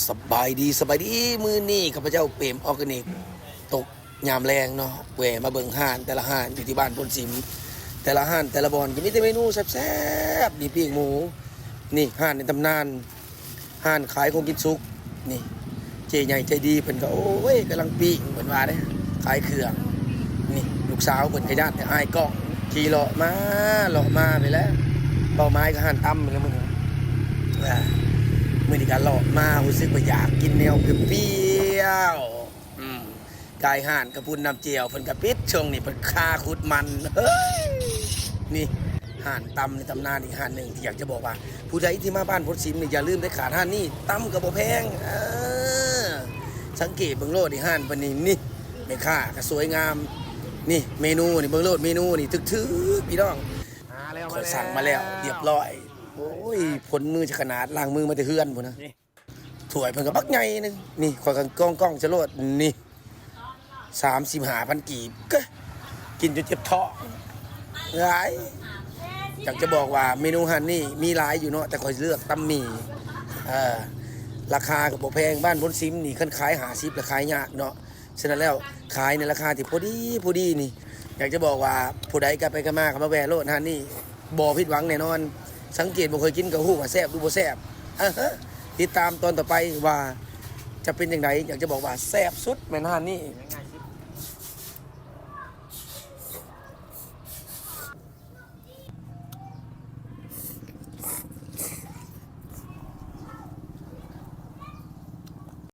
สบายดีมือนี่ข้าพเจ้าเปรมออร์แกนิกตกยามแรงเนาะแหวมาเบิ่งห้านแต่ละห้านอยู่ที่บ้านพลสิมแต่ละห้านแต่ละบอนก็มีแต่เมนูแซ่บๆนี่ปิ้งหมูนี่ห้านในตำนานห้านขายของกินสุกนี่เจใหญ่ใจดีเพิ่นก็โอ้ยกำลังปิ้งเพิ่นว่าเด้ขายเครื่องนี่ลูกสาวเพิ่นก็ญาติแต่อายกล้องขี่เลาะมาไปแล้วเป้าหมายก็ห้านตำไปแล้วมึงมื่อนี้การหลอกมารู้สึกว่าอยากกินแนวเปรี้ยวกายห่านกระพุนน้ำเจียวเพิ่นกระปิดช่วงนี้เพิ่นคาขุดมันเฮ้ยนี่ห่านตำในตำนานอีกห่านหนึ่งที่อยากจะบอกว่าผู้ใดที่มาบ้านพลสิมนี่อย่าลืมได้ขาดห่านนี่ตำกระบอกแพงสังเกตเบิ่งโลดอีห่านปานนี้นี่ไม่ค่าก็สวยงามนี่เมนูนี่เบิ่งโลดเมนูนี่ทึกๆพี่น้องขอยสั่งมาแล้วเรียบร้อยโอ้ยผลมือจะขนาดล้างมือมาแต่เฮือนพุ่นนะถ้วยเพิ่นก็บักใหญ่นึงนี่ข่อยกล้องจะโลดนี่35,000 กีบก็กินจนเจ็บท้องหลายอยากจะบอกว่าเมนูฮันนี่มีหลายอยู่เนาะแต่ข่อยเลือกตำหมี่ราคาก็บ่แพงบ้านพลสิมนี่คันขาย50ราคายากเนาะฉะนั้นแล้วขายในราคาที่พอดีนี่อยากจะบอกว่าผู้ใดก็ไปก็มาแวะโลดฮันนี่บ่ผิดหวังแน่นอนสังเกตบ่เคยกินก็ฮู้ว่าแซ่บดูบ่แซ่บติดตามตอนต่อไปว่าจะเป็นอย่างไรอยากจะบอกว่าแซ่บสุดแม่นฮันนี่